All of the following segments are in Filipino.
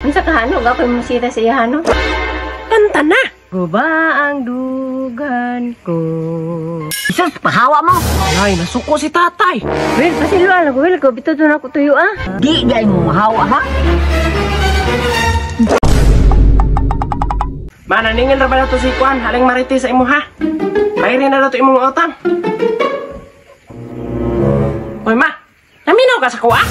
Unsa ka hano, gapoy mo sita sa iya hano. Kanta na. Guba ang dugan ko. Sus, pahawa mo. Ay, nasuko si tatay. Will, pasiluan ako, Will ko. Bito doon ako tuyo, ah. Di mo mahawa, ha? Mananingin ra ba na to si Kwan? Haling mariti sa imo, ha? Bayarin na na to imong utang. Hoy, ma. Naminaw ka sa kuha?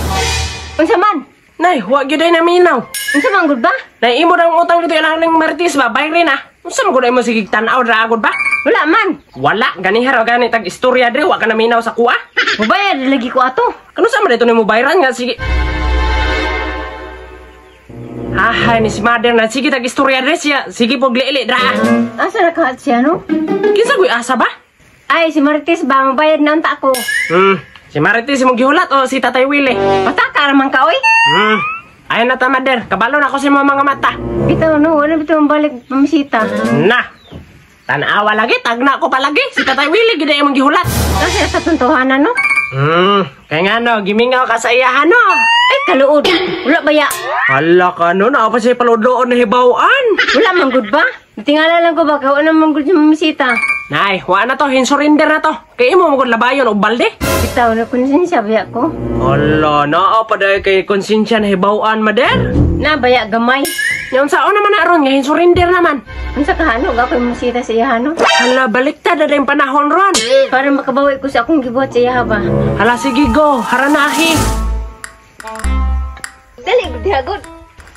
Unsa man? Nay, huwag yun ay naminaw. Unsa man gud ba? Nay, imo ng utang dito ilang haling maritis ba? Bayarin na. Unsa mo gud mo sige tan-aw ra agud ba? Wala man. Wala, ganihar o gani tag istorya dre, wa ka naminaw sa kuha. Mubayad lagi ko ato. Kano sa man dito nimo bayaran nga sige. Ay, ni si mother na sige tag istorya dre siya. Sige pog liili dra. Asa na ka siya, no? Kinsa guy asa ba? Ay, si Marites ba? Mabayad na unta ko. Si Marites imong gihulat o si Tatay Willie? Pataka naman ka, oy. Ayun na ta, mother. Kabalo na ako sa mga mata. Bitaw, no? Wala bitaw ang balik pamisita. Na! Tanawa lagi, tagna ko palagi. Si Tatay Willie, gina imong gihulat. Kasi sa tuntuhanan, no? Kaya nga no, gimingaw ka sa iyahan no. Ay, kaluod. Wala ba ya? Hala ka no, naapa siya paludloon na hibawaan. Wala man good ba? Tingala lang ko ba, wala man good yung mamisita. Nay, wa na to, hinsurrender na to. Kaya imo magod labayon o balde. Bitaw, na konsensya ba ko? Hala, naapa dahil kay konsensya na hibawaan, mader. Na, baya gamay. Yung saan naman na aron, nga hinsurrender naman. Unsa ka hano, gapoy mo sita sa iya hano. Hala, baliktad na yung panahon ron. Para makabawi ko sa akong gibuhat sa iya ba. Hala, sige go, haranahi. Dali, gudihagod.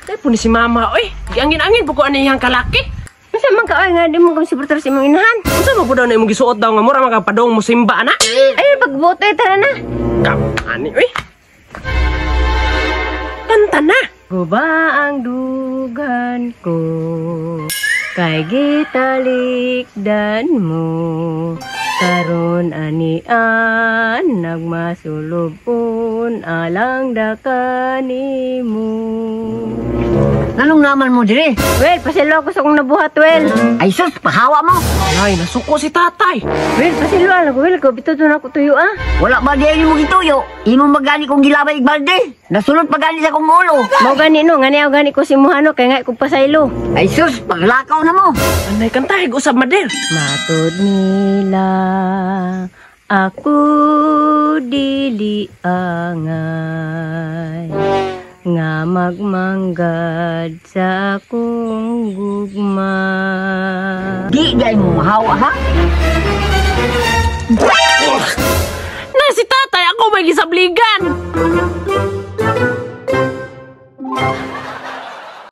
Dahil po ni si mama, oy, giangin-angin po ko ano yung kalaki. Masa man ka, oy, nga di mo kong sibutar sa imong inahan. Saan mo po daw na imong gisuot daw nga mura makapadong mo simba na? Ay, pagbuto ay tara na. Kapani, oy. Kanta na. Guba ang dugan ko, kay gitalikdan mo. Karon anian, nagmasulubon, alang dakani mo. Nanong naman mo dire? Well, pasilo ko sa kong nabuhat, Well. Ay sus, pahawa mo. Ay, nasuko si tatay. Well, pasilo ako, Well ko. Bito doon ako tuyo, ah. Wala ba di mo gituyo? Imo magani kong gilabay igbalde. Nasulot pagani sa kong ulo. Mau gani no, ngani ako gani ko si Muhano, kay nga kong pasaylo. Ay sus, paglakaw na mo. Anay kantahig usab mader. Matod nila, ako dili angay. Nga magmanggad sa akong gugma. Di mo mahawa, ha? Na si tatay, ako may gisabligan.